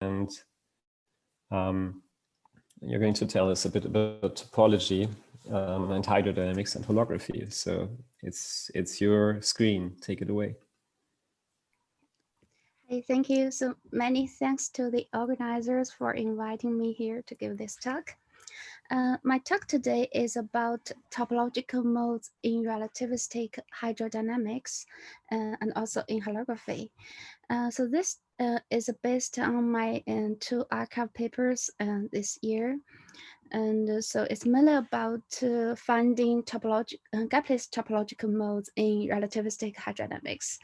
and you're going to tell us a bit about topology and hydrodynamics and holography. So it's your screen. Take it away. Hey, thank you. So many thanks to the organizers for inviting me here to give this talk. My talk today is about topological modes in relativistic hydrodynamics and also in holography. So this is based on my two archive papers this year. And so it's mainly about finding gapless topological modes in relativistic hydrodynamics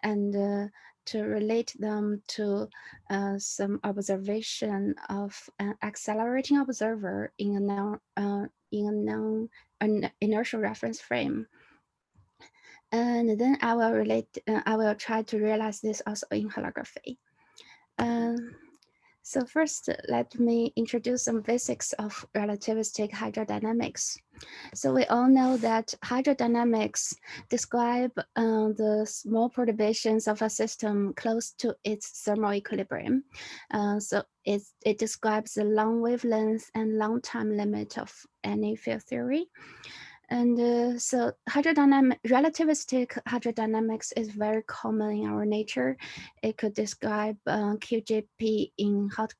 and to relate them to some observation of an accelerating observer in an inertial reference frame. And then I will try to realize this also in holography. So first, let me introduce some basics of relativistic hydrodynamics. So we all know that hydrodynamics describe the small perturbations of a system close to its thermal equilibrium. So it describes the long wavelength and long time limit of any field theory. And so relativistic hydrodynamics is very common in our nature. It could describe QGP in hot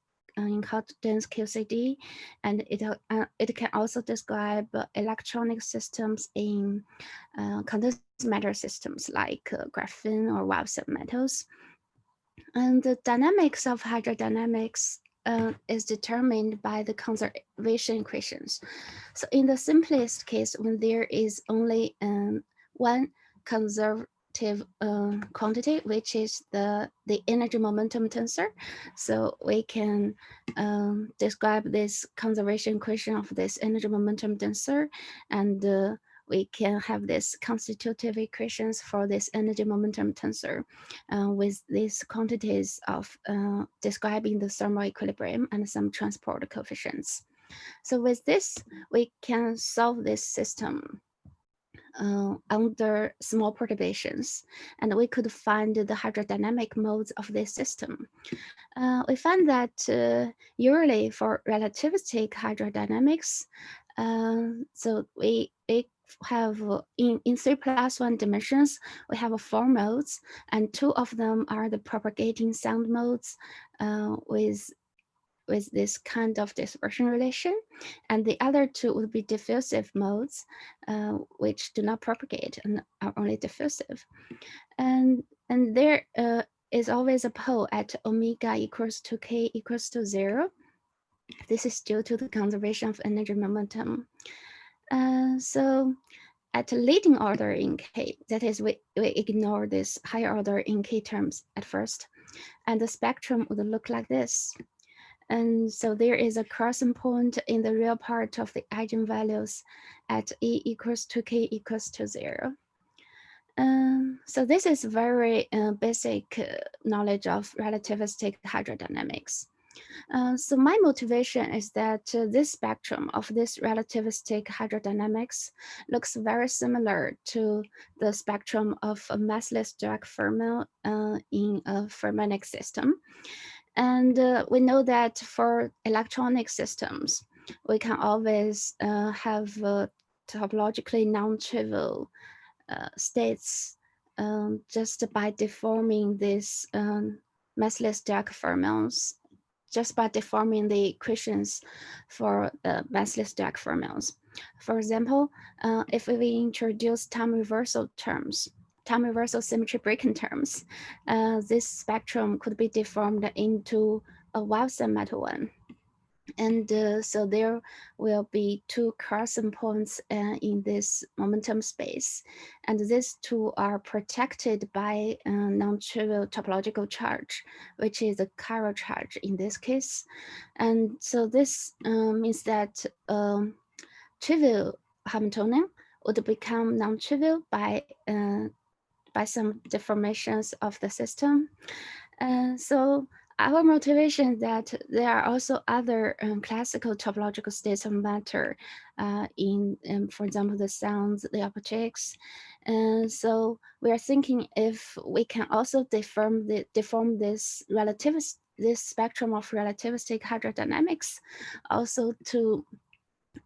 dense QCD, and it can also describe electronic systems in condensed matter systems like graphene or wire metals. And the dynamics of hydrodynamics is determined by the conservation equations. So in the simplest case, when there is only one conservative quantity, which is the energy momentum tensor, so we can describe this conservation equation of this energy momentum tensor, and we can have this constitutive equations for this energy momentum tensor with these quantities of describing the thermal equilibrium and some transport coefficients. So with this, we can solve this system under small perturbations, and we could find the hydrodynamic modes of this system. We find that usually for relativistic hydrodynamics, so we have in 3+1 dimensions, we have 4 modes, and 2 of them are the propagating sound modes with this kind of dispersion relation, and the other 2 would be diffusive modes, which do not propagate and are only diffusive. And there is always a pole at omega equals to k equals to 0. This is due to the conservation of energy momentum. So at a leading order in k, that is, we ignore this higher order in k terms at first, and the spectrum would look like this. And so there is a crossing point in the real part of the eigenvalues at e equals to k equals to 0. So this is very basic knowledge of relativistic hydrodynamics. So my motivation is that this spectrum of this relativistic hydrodynamics looks very similar to the spectrum of a massless Dirac fermi in a fermionic system. And we know that for electronic systems, we can always have topologically non-trivial states just by deforming these massless Dirac fermions, just by deforming the equations for the massless Dirac fermions. For example, if we introduce time reversal symmetry breaking terms, this spectrum could be deformed into a wire metal one. And so there will be 2 crossing points in this momentum space. And these 2 are protected by non-trivial topological charge, which is a chiral charge in this case. And so this means that trivial Hamiltonian would become non-trivial by some deformations of the system. So our motivation is that there are also other classical topological states of matter in, for example, the sounds, the optics. And so we are thinking if we can also deform this this spectrum of relativistic hydrodynamics also to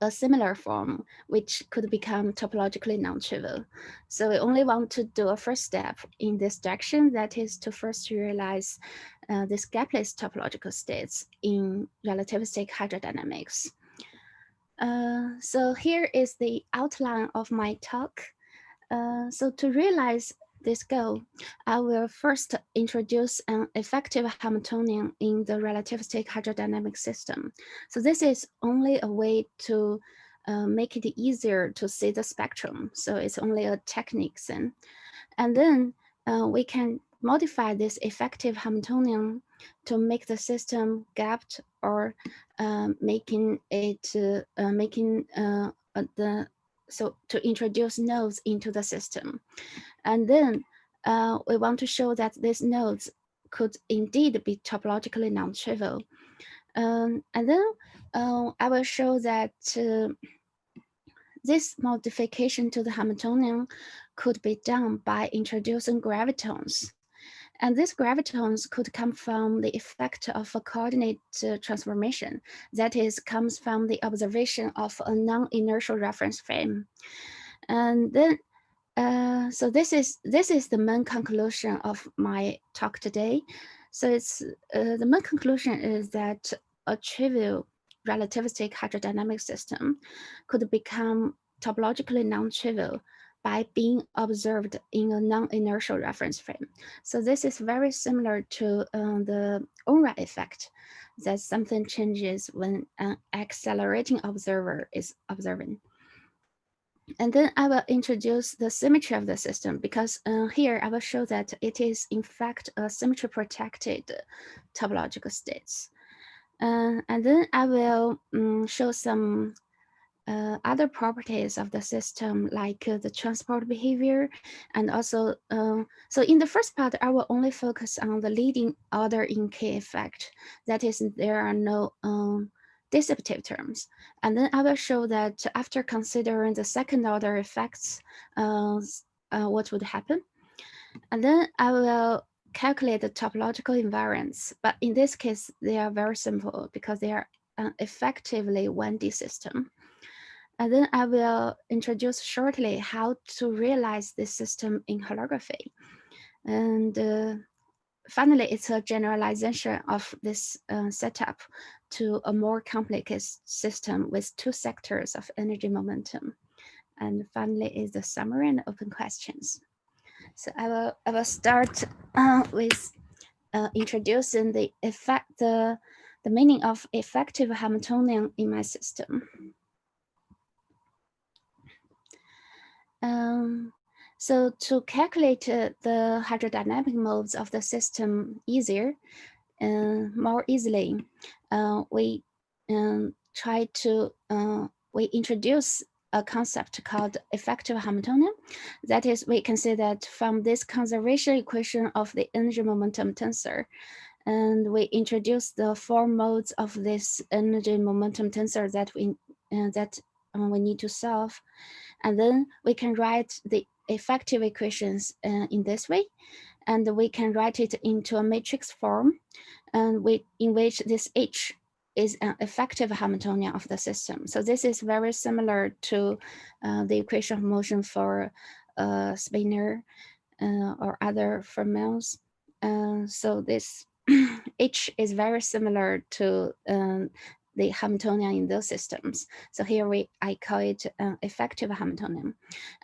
a similar form, which could become topologically non-trivial. So we only want to do a first step in this direction, that is to first realize this gapless topological states in relativistic hydrodynamics. So here is the outline of my talk. So to realize this goal, I will first introduce an effective Hamiltonian in the relativistic hydrodynamic system. So this is only a way to make it easier to see the spectrum. So it's only a technique then. And then we can modify this effective Hamiltonian to make the system gapped or making it so to introduce nodes into the system. And then we want to show that these nodes could indeed be topologically non-trivial. And then I will show that this modification to the Hamiltonian could be done by introducing gravitons. And these gravitons could come from the effect of a coordinate transformation, that is, comes from the observation of a non-inertial reference frame. And then, so this is the main conclusion of my talk today. So it's the main conclusion is that a trivial relativistic hydrodynamic system could become topologically non-trivial by being observed in a non-inertial reference frame. So this is very similar to the Unra effect, that something changes when an accelerating observer is observing. And then I will introduce the symmetry of the system, because here I will show that it is in fact a symmetry protected topological states. And then I will show some other properties of the system, like the transport behavior, and also, so in the first part, I will only focus on the leading order in K effect. That is, there are no dissipative terms. And then I will show that after considering the second order effects, what would happen. And then I will calculate the topological invariants. But in this case, they are very simple because they are effectively 1D system. And then I will introduce shortly how to realize this system in holography. And finally, it's a generalization of this setup to a more complicated system with two sectors of energy momentum. And finally is the summary and open questions. So I will start with introducing the meaning of effective Hamiltonian in my system. So to calculate the hydrodynamic modes of the system more easily, we introduce a concept called effective Hamiltonian. That is, we can say that from this conservation equation of the energy momentum tensor, and we introduce the four modes of this energy momentum tensor that we need to solve. And then we can write the effective equations in this way. And we can write it into a matrix form, and in which this H is an effective Hamiltonian of the system. So this is very similar to the equation of motion for spinor or other fermions. So this H is very similar to the Hamiltonian in those systems. So here I call it effective Hamiltonian.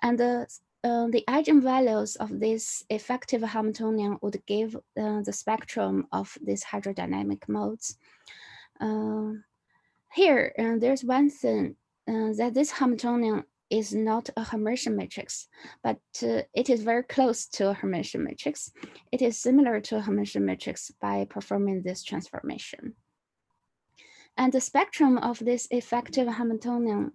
And the eigenvalues of this effective Hamiltonian would give the spectrum of these hydrodynamic modes. Here, there's one thing, that this Hamiltonian is not a Hermitian matrix, but it is very close to a Hermitian matrix. It is similar to a Hermitian matrix by performing this transformation. And the spectrum of this effective Hamiltonian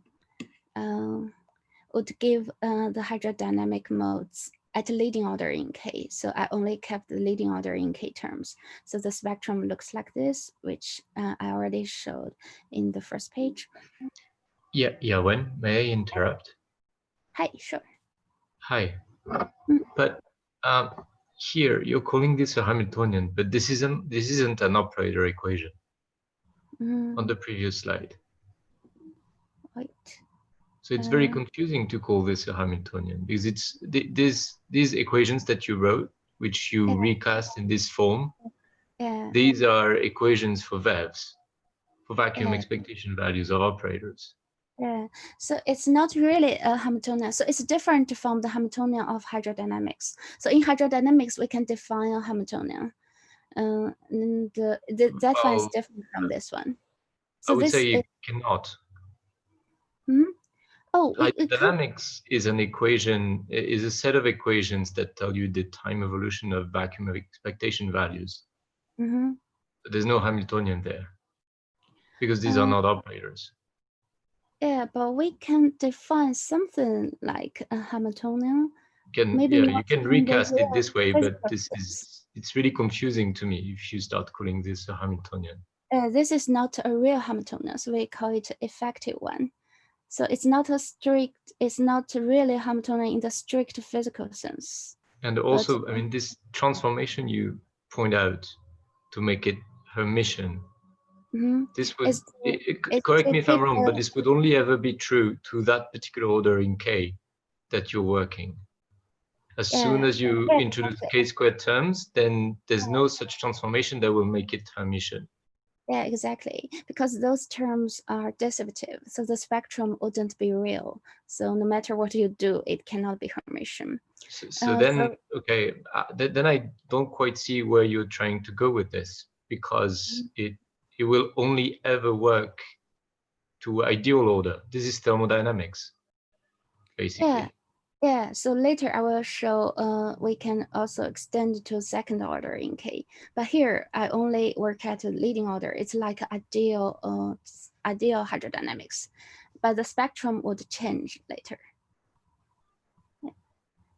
would give the hydrodynamic modes at leading order in K. So I only kept the leading order in K terms. So the spectrum looks like this, which I already showed in the first page. Yeah, Yawen, may I interrupt? Hi, sure. Hi. But here you're calling this a Hamiltonian, but this isn't an operator equation on the previous slide. Wait. So it's very confusing to call this a Hamiltonian, because it's these equations that you wrote, which you recast in this form. These are equations for VEVs, for vacuum expectation values of operators. Yeah, so it's not really a Hamiltonian. So it's different from the Hamiltonian of hydrodynamics. So in hydrodynamics, we can define a Hamiltonian. And that one is different from this one. So I would this say you cannot. Oh, hydrodynamics is an equation, is a set of equations that tell you the time evolution of vacuum expectation values. But there's no Hamiltonian there, because these are not operators. Yeah, but we can define something like a Hamiltonian. You can recast it this way, but it's really confusing to me if you start calling this a Hamiltonian. This is not a real Hamiltonian, so we call it effective one. So it's not really Hamiltonian in the strict physical sense. And also, I mean, this transformation you point out to make it Hermitian, this would, correct me if I'm wrong, but this would only ever be true to that particular order in K that you're working. As soon as you introduce K-squared terms, then there's no such transformation that will make it Hermitian. Yeah, exactly, because those terms are dissociative, so the spectrum wouldn't be real. So no matter what you do, it cannot be Hermitian. Then I don't quite see where you're trying to go with this, because it will only ever work to ideal order. This is thermodynamics, basically. Yeah, so later I will show we can also extend to second order in K. But here I only work at a leading order. It's like ideal hydrodynamics, but the spectrum would change later.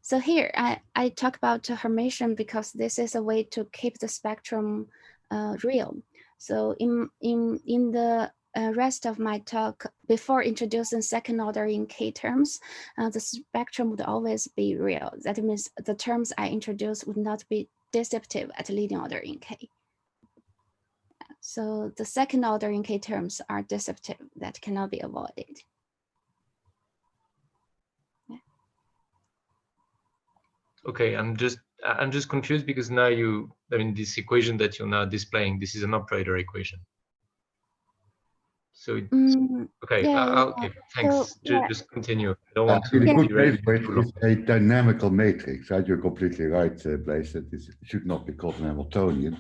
So here I talk about Hermitian because this is a way to keep the spectrum real. So in the rest of my talk, before introducing second order in K terms, the spectrum would always be real. That means the terms I introduce would not be deceptive at leading order in K. So the second order in K terms are deceptive, that cannot be avoided. Okay, I'm just confused because now this equation that you're now displaying, this is an operator equation. So okay, thanks. Just continue. I don't want to. It's a dynamical matrix, right? You're completely right, Blaise. That it should not be called an Hamiltonian,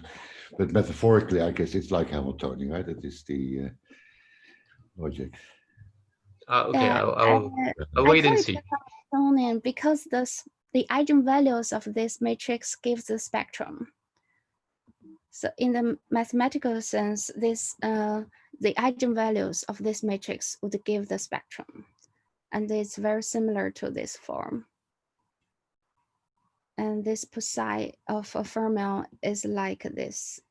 but metaphorically, I guess it's like Hamiltonian, right? That is the logic. Okay, I'll wait and see. Hamiltonian because the eigenvalues of this matrix gives the spectrum. So in the mathematical sense, the eigenvalues of this matrix would give the spectrum. And it's very similar to this form. And this psi of a fermion is like this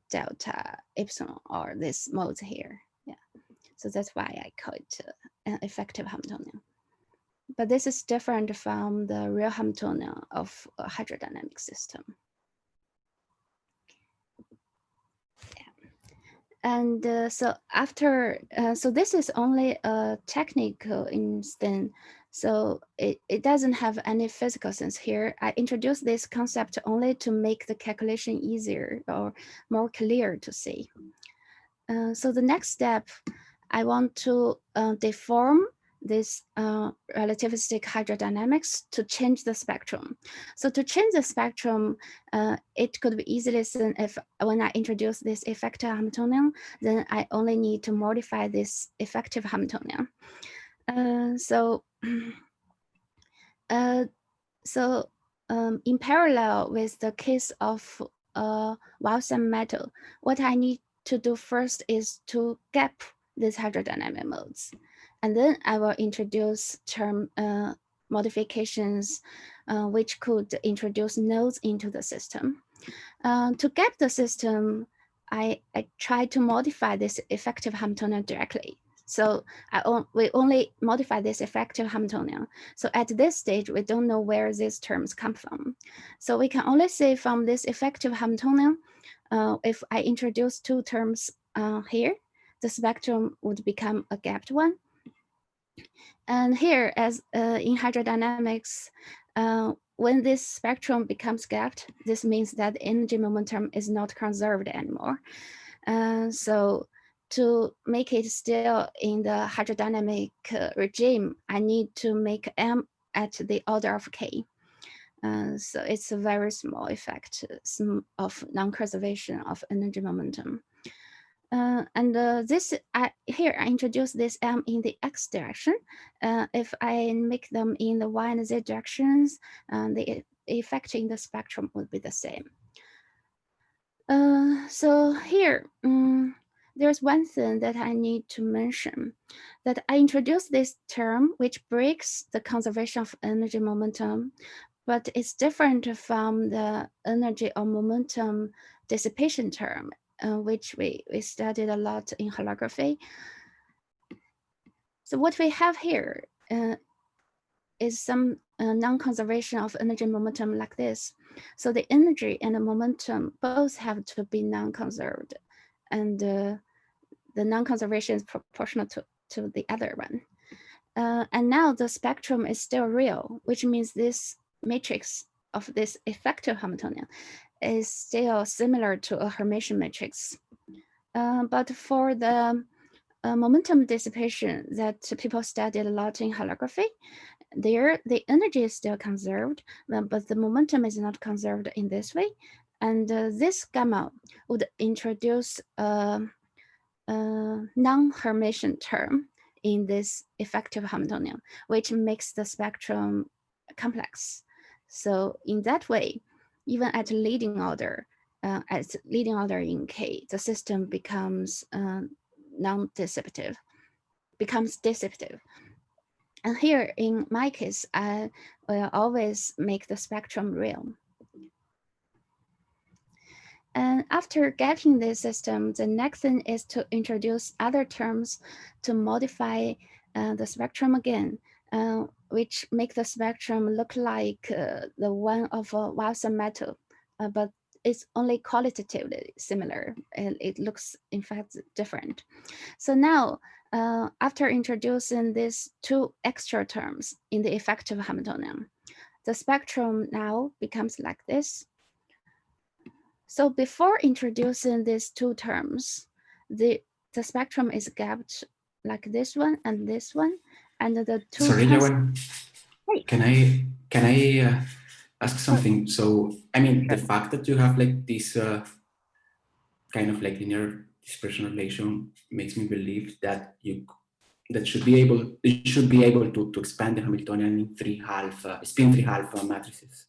delta epsilon or this mode here. Yeah. So that's why I call it an effective Hamiltonian. But this is different from the real Hamiltonian of a hydrodynamic system. And so this is only a technical instant. So it doesn't have any physical sense here. I introduced this concept only to make the calculation easier or more clear to see. So the next step, I want to deform this relativistic hydrodynamics to change the spectrum. So to change the spectrum, it could be easily seen if when I introduce this effective Hamiltonian, then I only need to modify this effective Hamiltonian. In parallel with the case of Yawen Sun metal, what I need to do first is to gap these hydrodynamic modes. And then I will introduce term modifications which could introduce nodes into the system. To gap the system, I try to modify this effective Hamiltonian directly. So we only modify this effective Hamiltonian. So at this stage, we don't know where these terms come from. So we can only say from this effective Hamiltonian, if I introduce two terms here, the spectrum would become a gapped one. And here, as in hydrodynamics, when this spectrum becomes gapped, this means that the energy momentum is not conserved anymore. So to make it still in the hydrodynamic regime, I need to make m at the order of k. So it's a very small effect of non-conservation of energy momentum. Here I introduce this m in the x direction. If I make them in the y and z directions, the effect in the spectrum would be the same. So here, there's one thing that I need to mention, that I introduced this term which breaks the conservation of energy momentum, but it's different from the energy or momentum dissipation term, which we studied a lot in holography. So what we have here is some non-conservation of energy momentum like this. So the energy and the momentum both have to be non-conserved, and the non-conservation is proportional to the other one. And now the spectrum is still real, which means this matrix of this effective Hamiltonian is still similar to a Hermitian matrix. But for the momentum dissipation that people studied a lot in holography, there the energy is still conserved, but the momentum is not conserved in this way. And this gamma would introduce a non-Hermitian term in this effective Hamiltonian, which makes the spectrum complex. So in that way, even at leading order in K, the system becomes non-dissipative, becomes dissipative. And here in my case, I will always make the spectrum real. And after getting this system, the next thing is to introduce other terms to modify the spectrum again, which make the spectrum look like the one of a Wilson metal, but it's only qualitatively similar, and it looks in fact different. So now, after introducing these two extra terms in the effective Hamiltonian, the spectrum now becomes like this. So before introducing these two terms, the spectrum is gapped like this one and this one, and the two. Sorry, Yawen. Hey. Can I ask something? So I mean, the fact that you have like this kind of like linear dispersion relation makes me believe that you should be able to expand the Hamiltonian in spin 3-half matrices.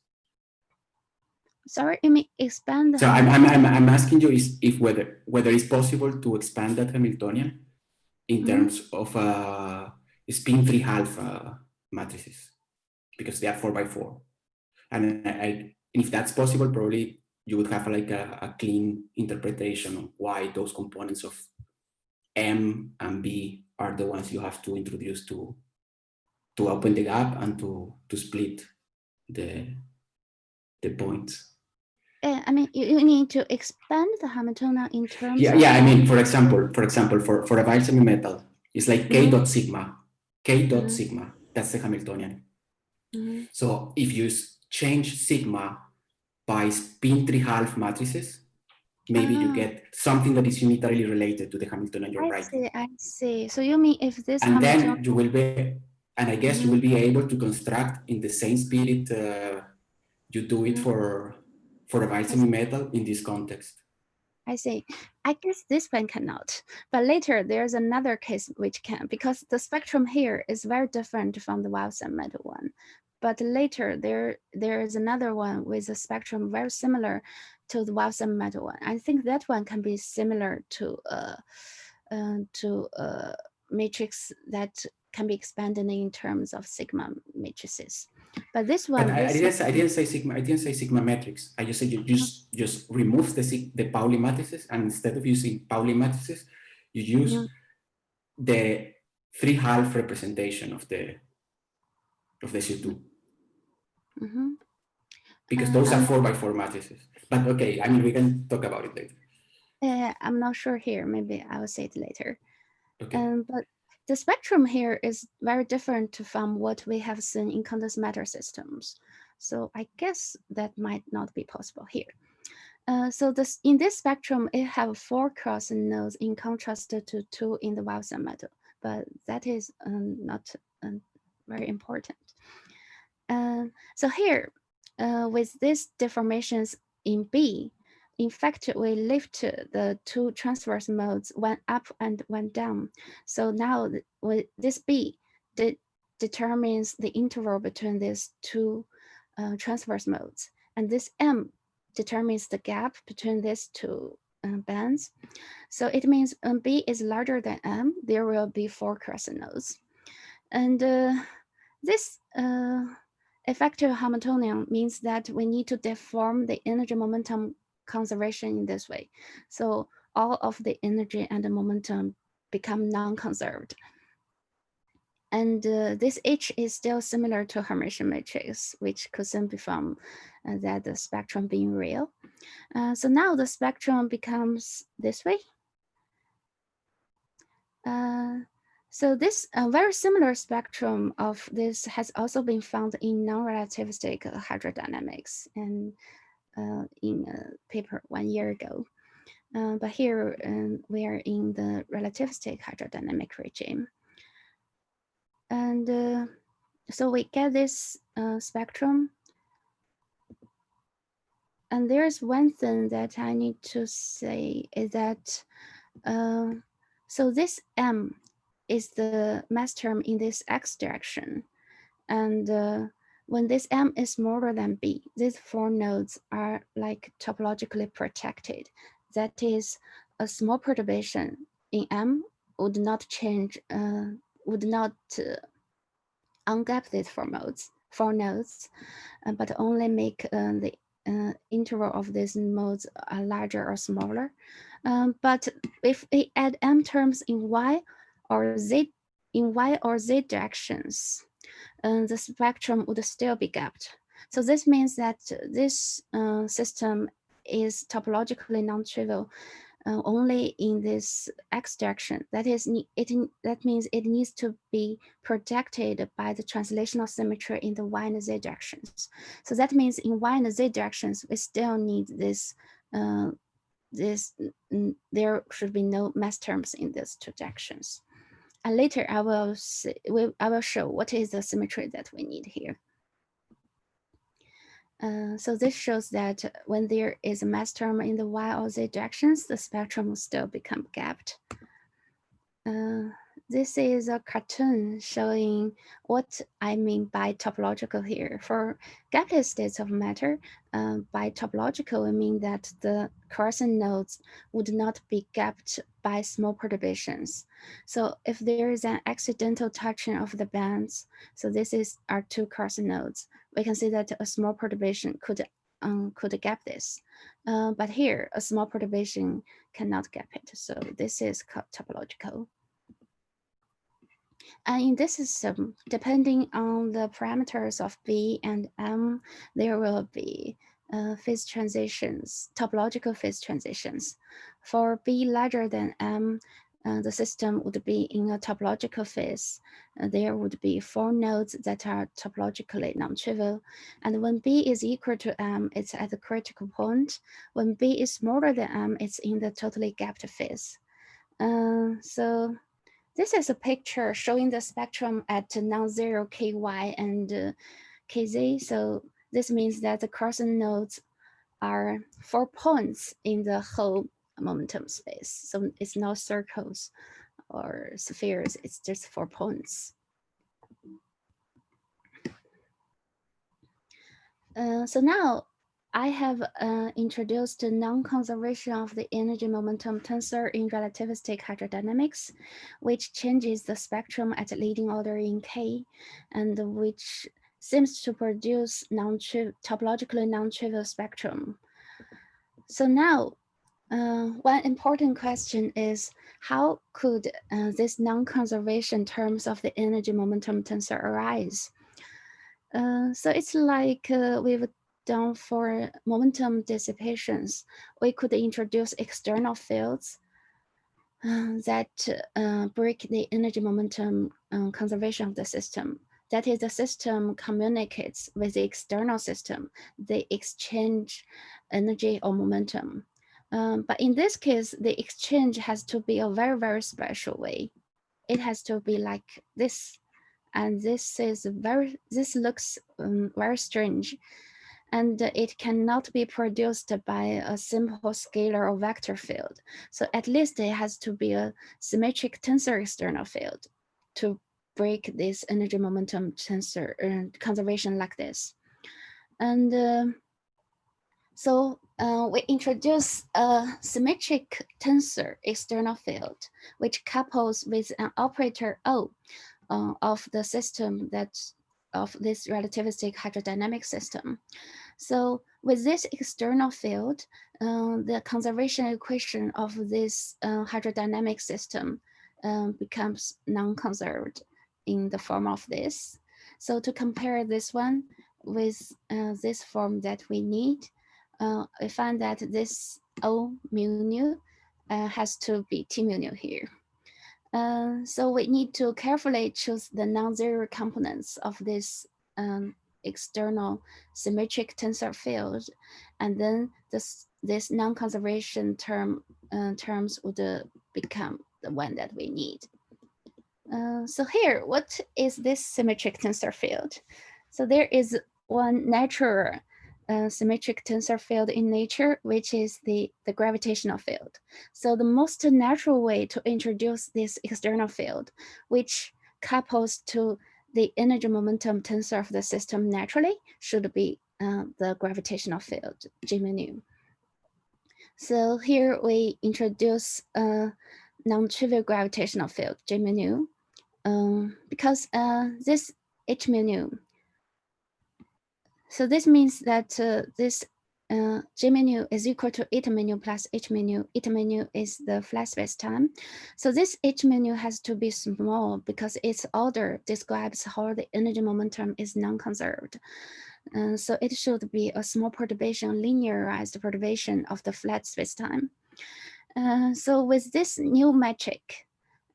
Sorry, you mean expand? So I'm asking you if whether it's possible to expand that Hamiltonian in terms of spin 3-half matrices, because they are 4x4, and if that's possible, probably you would have like a clean interpretation of why those components of M and B are the ones you have to introduce to open the gap and to split the points. I mean, you need to expand the Hamiltonian in terms. Yeah. I mean, for example, for a Weyl semimetal, it's like K dot sigma. That's the Hamiltonian. So if you change sigma by spin 3-half matrices, maybe you get something that is unitarily related to the Hamiltonian you're writing. I see. So you mean if this and then you will be, and I guess you will be able to construct in the same spirit you do it for a Weyl semimetal in this context. I see. I guess this one cannot, but later there's another case which can, because the spectrum here is very different from the Weyl semimetal one. But later there is another one with a spectrum very similar to the Weyl semimetal one. I think that one can be similar to a matrix that can be expanded in terms of sigma matrices. But this one, but I didn't say sigma. I didn't say sigma matrix. I just said you just remove the Pauli matrices, and instead of using Pauli matrices, you use the 3/2 representation of the C2. Mm-hmm. Because those are 4x4 matrices. But okay, I mean, we can talk about it later. I'm not sure here. Maybe I will say it later. Okay. But the spectrum here is very different from what we have seen in condensed matter systems. So I guess that might not be possible here. So in this spectrum, it have 4 crossing nodes in contrast to 2 in the Yawen Sun metal, but that is not very important. So here, with these deformations in B, in fact, we lift the 2 transverse modes, one up and one down. So now with this B determines the interval between these 2 transverse modes, and this M determines the gap between these 2 bands. So it means when B is larger than M, there will be 4 crossing nodes. And this effective Hamiltonian means that we need to deform the energy momentum conservation in this way. So all of the energy and the momentum become non-conserved. And this H is still similar to Hermitian matrix, which could simply from that the spectrum being real. So now the spectrum becomes this way. So this very similar spectrum of this has also been found in non-relativistic hydrodynamics and in a paper 1 year ago. But here we are in the relativistic hydrodynamic regime. And so we get this spectrum. And there's one thing that I need to say is that, so this M is the mass term in this X direction. And when this M is smaller than B, these 4 nodes are like topologically protected. That is, a small perturbation in M would not change, would not ungap these 4 nodes, but only make the interval of these modes larger or smaller. But if we add M terms in Y or Z directions, the spectrum would still be gapped. So this means that this system is topologically non-trivial only in this X direction. That means it needs to be protected by the translational symmetry in the Y and Z directions. So that means in Y and Z directions, we still need this. There should be no mass terms in these 2 directions. And later I will show what is the symmetry that we need here. So this shows that when there is a mass term in the Y or Z directions, the spectrum will still become gapped. This is a cartoon showing what I mean by topological here. For gapless states of matter, by topological, we mean that the crossing nodes would not be gapped by small perturbations. So if there is an accidental touching of the bands, so this is our 2 crossing nodes, we can see that a small perturbation could gap this. But here, a small perturbation cannot gap it. So this is called topological. And in this system, depending on the parameters of B and M, there will be phase transitions, topological phase transitions. For B larger than M, the system would be in a topological phase. There would be 4 nodes that are topologically non-trivial. And when B is equal to M, it's at the critical point. When B is smaller than M, it's in the totally gapped phase. So this is a picture showing the spectrum at non-zero KY and KZ. So this means that the crossing nodes are 4 points in the whole momentum space. So it's not circles or spheres, it's just 4 points. So now I have introduced the non-conservation of the energy momentum tensor in relativistic hydrodynamics, which changes the spectrum at leading order in K, and which seems to produce topologically non-trivial spectrum. So now, one important question is, how could this non-conservation terms of the energy momentum tensor arise? So it's like we've done for momentum dissipations. We could introduce external fields that break the energy momentum conservation of the system. That is, the system communicates with the external system. They exchange energy or momentum. But in this case, the exchange has to be a very, very special way. It has to be like this. And this looks very strange. And it cannot be produced by a simple scalar or vector field. So at least it has to be a symmetric tensor external field to break this energy momentum tensor conservation like this. And so we introduce a symmetric tensor external field, which couples with an operator O of the system of this relativistic hydrodynamic system. So with this external field, the conservation equation of this hydrodynamic system becomes non-conserved in the form of this. So to compare this one with this form that we need, we find that this O mu nu has to be T mu nu here. So we need to carefully choose the non-zero components of this external symmetric tensor field, and then this non-conservation terms would become the one that we need. So here, what is this symmetric tensor field? So there is one natural symmetric tensor field in nature, which is the gravitational field. So the most natural way to introduce this external field, which couples to the energy momentum tensor of the system naturally, should be the gravitational field, G mu nu. So here we introduce a non-trivial gravitational field, G mu nu, because this H mu nu. So this means that this G mu nu is equal to eta mu nu plus H mu nu. Eta mu nu is the flat spacetime. So this H mu nu has to be small because its order describes how the energy momentum is non-conserved. So it should be a small perturbation, linearized perturbation of the flat spacetime. So with this new metric,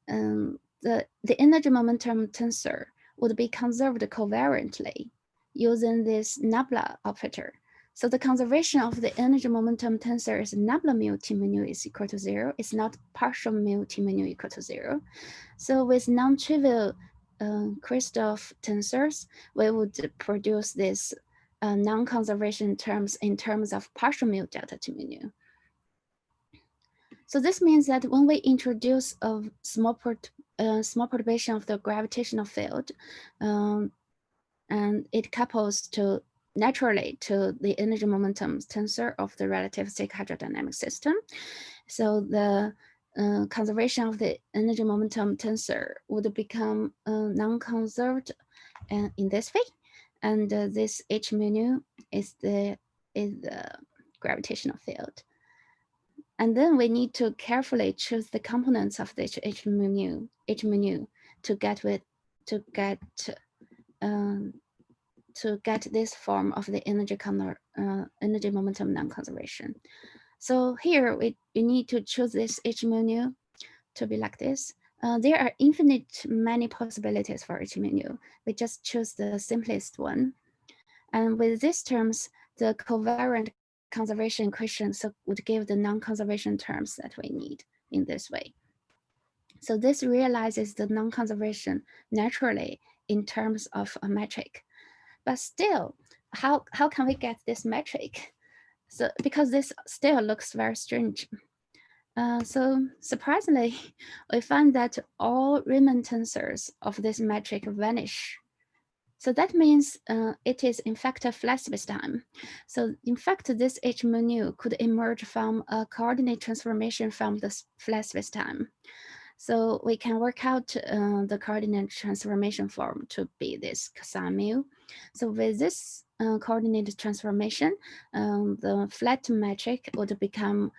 the energy momentum tensor would be conserved covariantly using this nabla operator. So the conservation of the energy momentum tensor is nabla mu T mu nu is equal to 0. It's not partial mu T mu nu equal to 0. So with non-trivial Christoph tensors, we would produce this non-conservation terms in terms of partial mu delta T mu nu. So this means that when we introduce a small perturbation of the gravitational field, and it couples naturally to the energy momentum tensor of the relativistic hydrodynamic system. So the conservation of the energy momentum tensor would become non-conserved in this way. And this H mu nu is the gravitational field. And then we need to carefully choose the components of the H mu nu to get this form of the energy momentum non-conservation. So here we need to choose this H mu nu to be like this. There are infinite many possibilities for H mu nu. We just choose the simplest one. And with these terms, the covariant conservation equation would give the non-conservation terms that we need in this way. So this realizes the non-conservation naturally in terms of a metric. But still, how can we get this metric? So because this still looks very strange. So surprisingly, we find that all Riemann tensors of this metric vanish. So that means it is in fact a flat spacetime. So in fact, this H mu nu could emerge from a coordinate transformation from the flat spacetime. So we can work out the coordinate transformation form to be this cosine mu. So with this coordinate transformation, the flat metric would become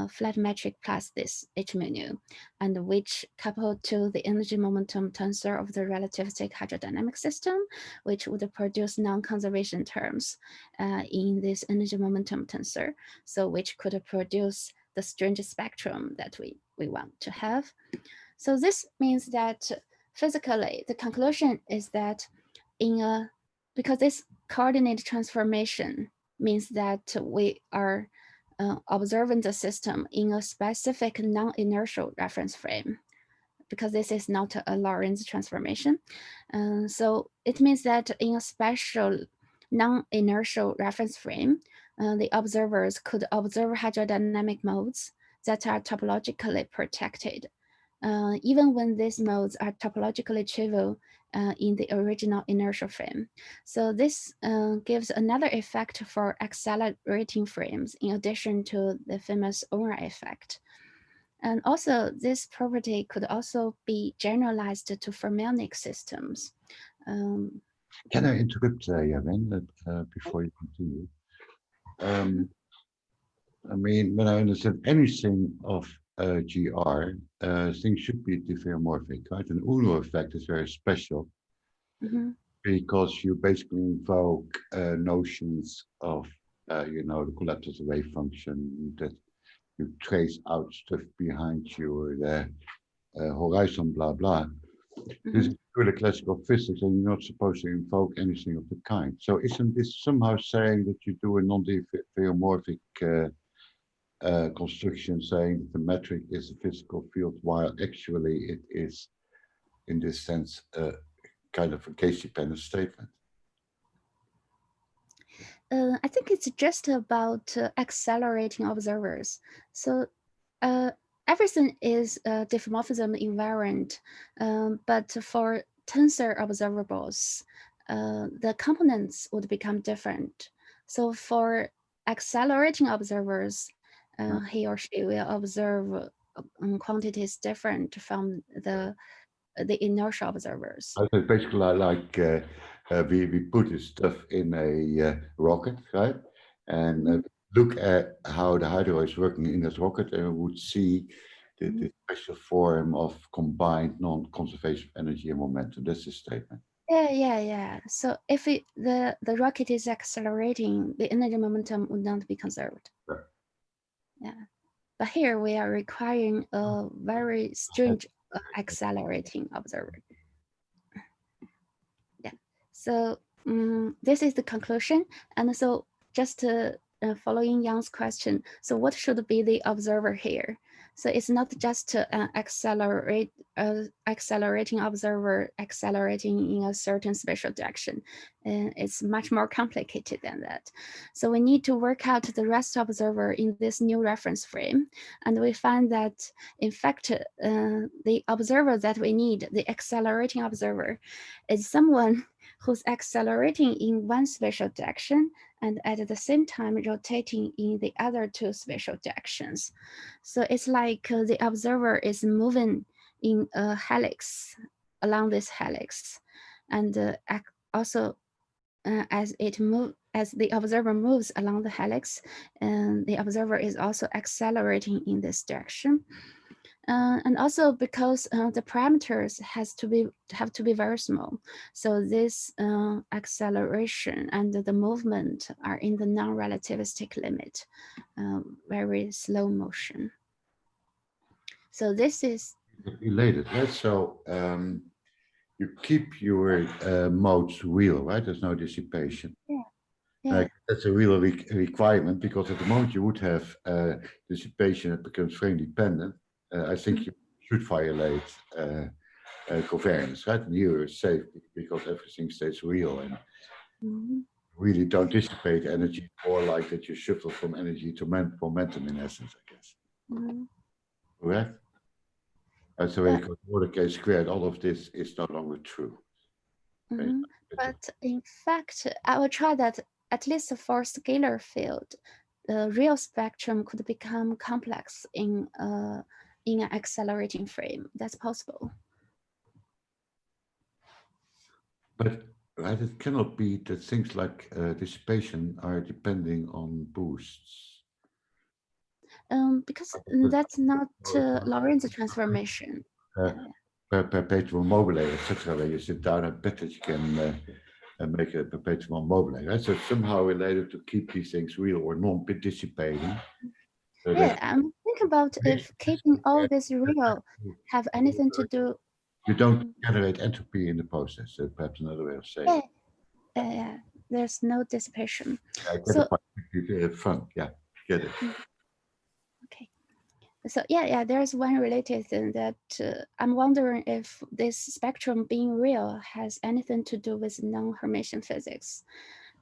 flat metric plus this H mu, and which coupled to the energy momentum tensor of the relativistic hydrodynamic system, which would produce non-conservation terms in this energy momentum tensor, so which could produce the strange spectrum that we want to have. So this means that physically, the conclusion is that because this coordinate transformation means that we are observing the system in a specific non-inertial reference frame, because this is not a Lorentz transformation. So it means that in a special non-inertial reference frame, the observers could observe hydrodynamic modes that are topologically protected, even when these modes are topologically trivial in the original inertial frame. So this gives another effect for accelerating frames in addition to the famous Unruh effect. And also this property could also be generalized to fermionic systems. Can I interrupt, Yawen, before you continue? I mean, when I understand anything of GR, things should be diffeomorphic, right? An Unruh effect is very special because you basically invoke notions of, you know, the collapse wave function, that you trace out stuff behind you, the horizon, blah, blah. This is really classical physics, and you're not supposed to invoke anything of the kind. So isn't this somehow saying that you do a non-diffeomorphic construction, saying that the metric is a physical field, while actually it is, in this sense, kind of a case-dependent statement? I think it's just about accelerating observers. So everything is diffeomorphism invariant, but for tensor observables, the components would become different. So for accelerating observers, he or she will observe quantities different from the inertial observers. So basically, like we put this stuff in a rocket, right? And look at how the hydro is working in this rocket, and we would see the special form of combined non-conservation of energy and momentum. That's the statement. Yeah. So if the rocket is accelerating, the energy momentum would not be conserved. Right. Yeah, but here we are requiring a very strange accelerating observer. Yeah. So this is the conclusion, and so just following Yang's question. So what should be the observer here? So it's not just an accelerating observer accelerating in a certain spatial direction. It's much more complicated than that. So we need to work out the rest observer in this new reference frame. And we find that, in fact, the observer that we need, the accelerating observer, is someone who's accelerating in one spatial direction and at the same time rotating in the other two spatial directions. So it's like the observer is moving in a helix, along this helix. And also as the observer moves along the helix, the observer is also accelerating in this direction. And also because the parameters have to be very small. So this acceleration and the movement are in the non-relativistic limit, very slow motion. So this is related, right? So you keep your modes real, right? There's no dissipation. Yeah. That's a real requirement, because at the moment you would have dissipation that becomes frame dependent. I think you should violate covariance, right? And here it's safe because everything stays real and really don't dissipate energy, or like that you shuffle from energy to momentum in essence, I guess. Correct? And so when you go to the K squared, all of this is no longer true. But in fact, I will try that at least for scalar field, the real spectrum could become complex in an accelerating frame. That's possible. But right, it cannot be that things like dissipation are depending on boosts. Because that's not Lorentz transformation. Perpetual mobile, etc. Where you sit down and bet that you can make a perpetual mobile, right? So it's somehow related to keep these things real or non-participating. So yeah, I'm thinking about if keeping all this real have anything to do. You don't generate entropy in the process. So perhaps another way of saying. Yeah, there's no dissipation. I get so fun. Yeah, get it. Okay. So yeah, there's one related thing that I'm wondering if this spectrum being real has anything to do with non-Hermitian physics,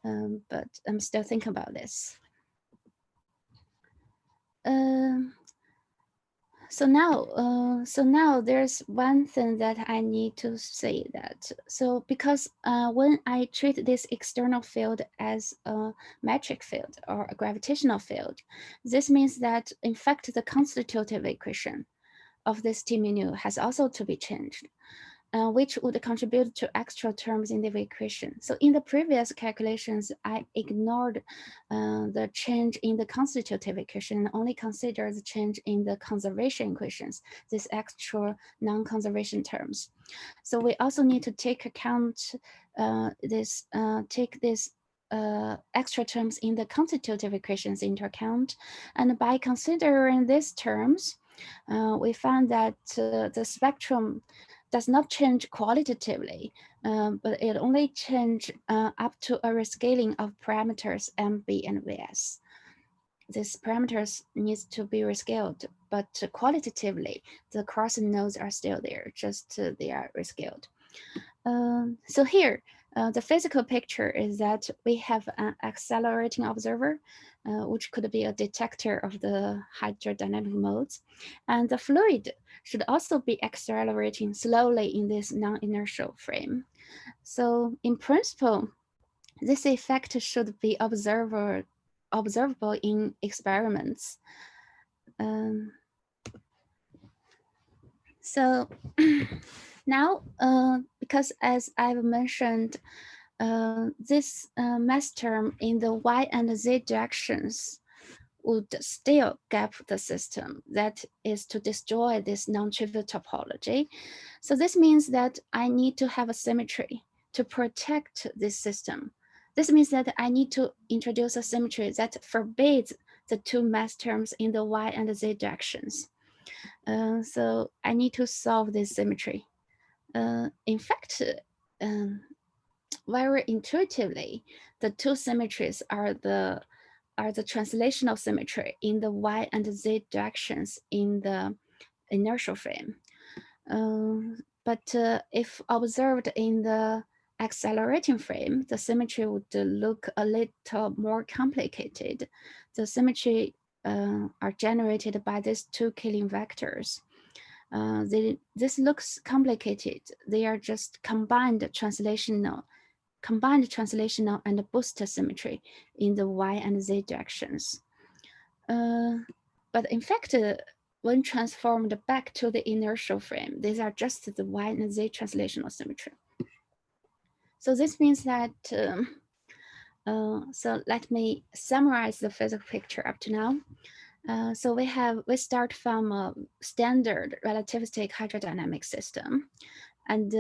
but I'm still thinking about this. So now there's one thing that I need to say that. So because when I treat this external field as a metric field or a gravitational field, this means that in fact the constitutive equation of this T mu has also to be changed, which would contribute to extra terms in the equation. So in the previous calculations, I ignored the change in the constitutive equation and only considered the change in the conservation equations, these extra non-conservation terms. So we also need to take account take this extra terms in the constitutive equations into account. And by considering these terms, we found that the spectrum does not change qualitatively, but it only change up to a rescaling of parameters MB and VS. These parameters needs to be rescaled, but qualitatively, the crossing nodes are still there, just they are rescaled. So here, the physical picture is that we have an accelerating observer, which could be a detector of the hydrodynamic modes. And the fluid should also be accelerating slowly in this non-inertial frame. So in principle, this effect should be observable in experiments. So now, because as I've mentioned, this mass term in the y and z directions would still gap the system. That is to destroy this non-trivial topology. So this means that I need to have a symmetry to protect this system. This means that I need to introduce a symmetry that forbids the two mass terms in the y and z directions. So I need to solve this symmetry. In fact, very intuitively, the two symmetries are the translational symmetry in the y and z directions in the inertial frame. But if observed in the accelerating frame, the symmetry would look a little more complicated. The symmetry are generated by these two killing vectors. This looks complicated. They are just combined translational and booster symmetry in the y and z directions. But in fact, when transformed back to the inertial frame, these are just the y and z translational symmetry. So this means that, so let me summarize the physical picture up to now. So we start from a standard relativistic hydrodynamic system, and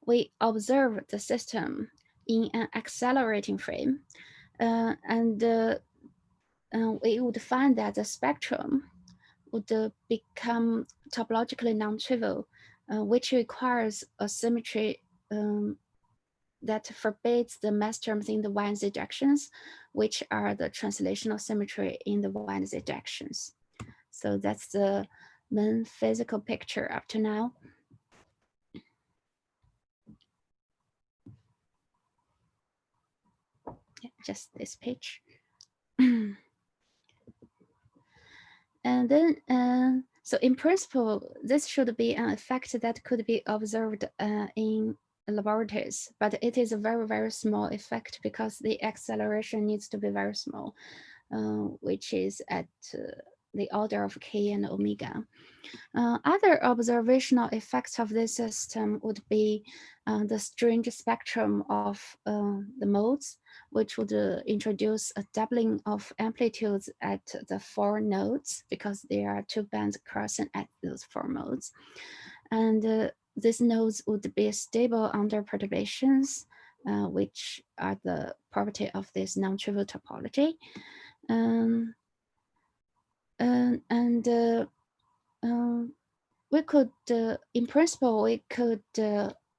we observe the system in an accelerating frame, and we would find that the spectrum would become topologically non-trivial, which requires a symmetry that forbids the mass terms in the y and z directions, which are the translational symmetry in the y and z directions. So that's the main physical picture up to now. Yeah, just this page. And then, so in principle, this should be an effect that could be observed in laboratories, but it is a very, very small effect because the acceleration needs to be very small, which is at the order of k and omega. Other observational effects of this system would be the strange spectrum of the modes, which would introduce a doubling of amplitudes at the 4 nodes because there are 2 bands crossing at those 4 modes. And these nodes would be stable under perturbations, which are the property of this non-trivial topology. We could, in principle, we could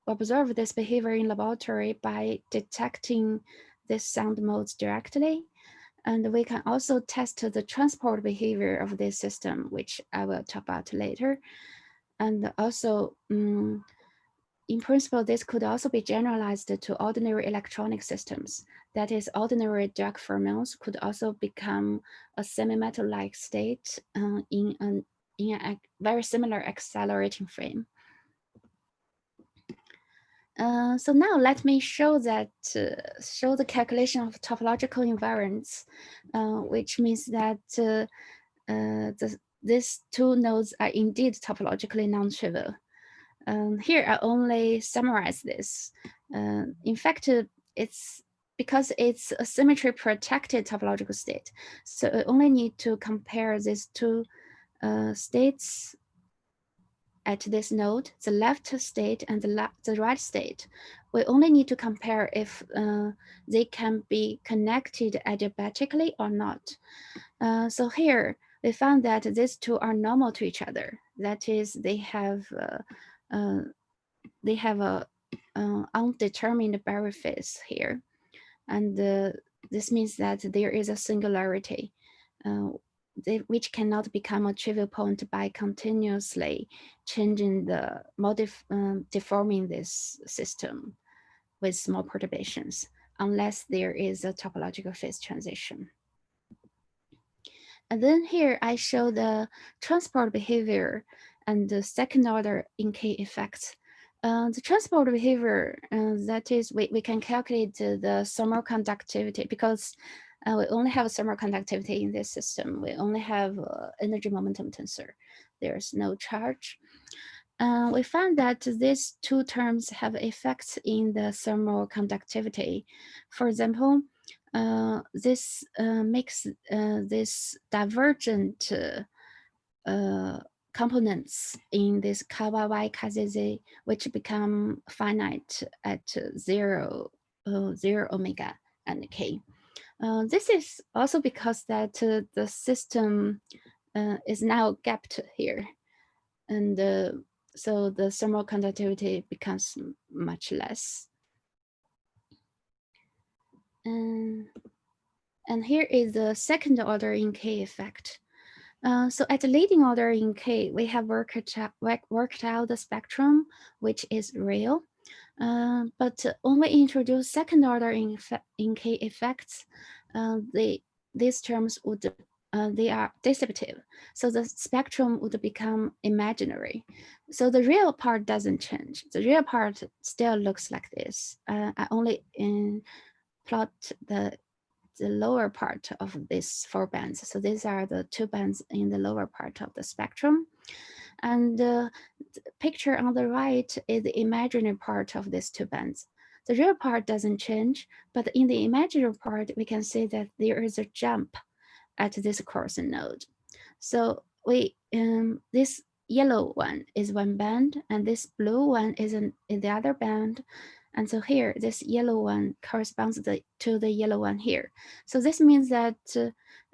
observe this behavior in laboratory by detecting these sound modes directly. And we can also test the transport behavior of this system, which I will talk about later. And also, in principle, this could also be generalized to ordinary electronic systems. That is, ordinary Dirac fermions could also become a semimetal-like state in a very similar accelerating frame. So now let me show that show the calculation of topological invariants, which means that these 2 nodes are indeed topologically non-trivial. Here I only summarize this. In fact, it's because it's a symmetry protected topological state. So I only need to compare these 2 states at this node, the left state and the right state. We only need to compare if they can be connected adiabatically or not. So here we found that these 2 are normal to each other. That is, they have a undetermined Barry phase here. And this means that there is a singularity which cannot become a trivial point by continuously changing the deforming this system with small perturbations, unless there is a topological phase transition. And then here I show the transport behavior and the 2nd order in K effects. The transport behavior, that is, we can calculate the thermal conductivity because we only have thermal conductivity in this system. We only have energy momentum tensor. There's no charge. We found that these 2 terms have effects in the thermal conductivity. For example, this makes this divergent components in this KYY KZZ, which become finite at 0 omega and k. This is also because that the system is now gapped here, and so the thermal conductivity becomes much less. And here is the 2nd order in K effect. So at the leading order in K, we have worked out the spectrum, which is real. But when we introduce 2nd order in K effects, these terms would they are dissipative. So the spectrum would become imaginary. So the real part doesn't change. The real part still looks like this. I only plot the lower part of these 4 bands. So these are the 2 bands in the lower part of the spectrum. And the picture on the right is the imaginary part of these 2 bands. The real part doesn't change, but in the imaginary part, we can see that there is a jump at this crossing node. So this yellow one is 1 band, and this blue one is in the other band. And so here, this yellow one corresponds to the yellow one here. So this means that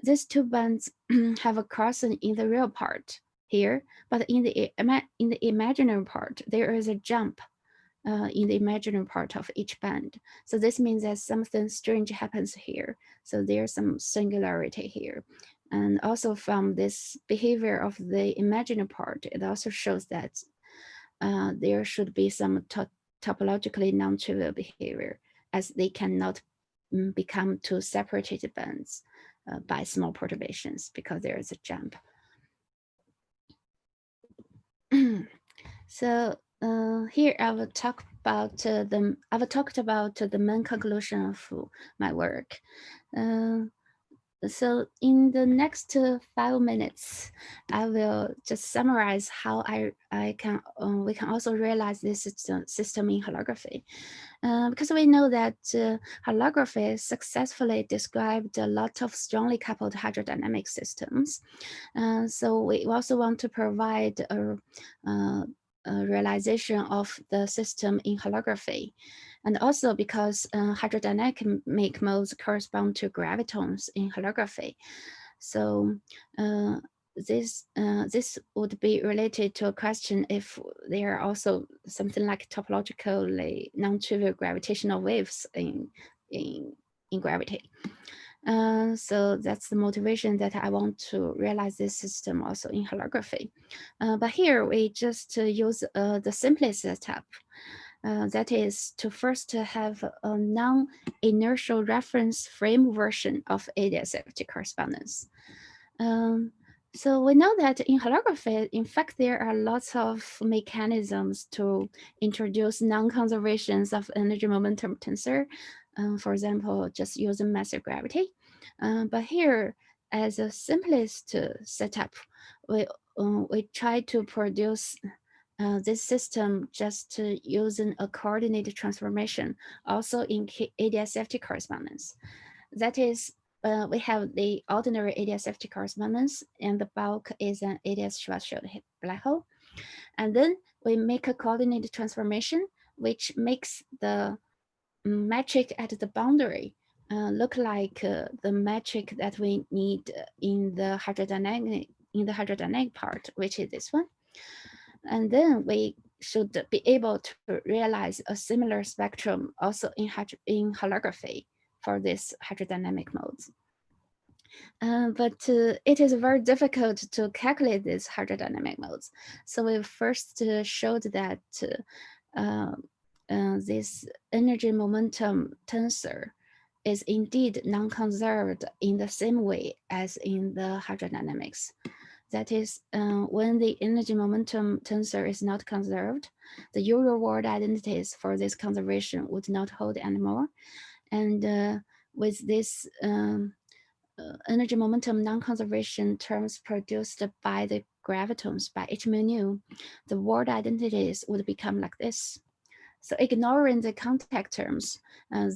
these 2 bands have a crossing in the real part here, but in the imaginary part, there is a jump in the imaginary part of each band. So this means that something strange happens here. So there's some singularity here. And also from this behavior of the imaginary part, it also shows that there should be some topologically non-trivial behavior, as they cannot become 2 separated bands by small perturbations because there is a jump. So here I will talk about talked about the main conclusion of my work. So in the next 5 minutes, I will just summarize how we can also realize this system in holography. Because we know that holography successfully described a lot of strongly coupled hydrodynamic systems. So we also want to provide a realization of the system in holography. And also because hydrodynamic modes correspond to gravitons in holography. So this would be related to a question if there are also something like topologically non-trivial gravitational waves in gravity. So that's the motivation that I want to realize this system also in holography. But here we just use the simplest setup. That is to first have a non-inertial reference frame version of ADS-FT correspondence. So we know that in holography, in fact, there are lots of mechanisms to introduce non-conservations of energy momentum tensor. For example, just using massive gravity. But here, as a simplest setup, we try to produce this system just using a coordinate transformation, also in ADS-FT correspondence. That is, we have the ordinary ADS-FT correspondence, and the bulk is an ADS-Schwarzschild black hole. And then we make a coordinate transformation, which makes the metric at the boundary look like the metric that we need in the hydrodynamic part, which is this one. And then we should be able to realize a similar spectrum also in holography for this hydrodynamic modes. But it is very difficult to calculate these hydrodynamic modes. So we first showed that this energy momentum tensor is indeed non-conserved in the same way as in the hydrodynamics. That is, when the energy momentum tensor is not conserved, the usual word identities for this conservation would not hold anymore. And with this energy momentum non-conservation terms produced by the gravitons by h mu nu, the word identities would become like this. So ignoring the contact terms,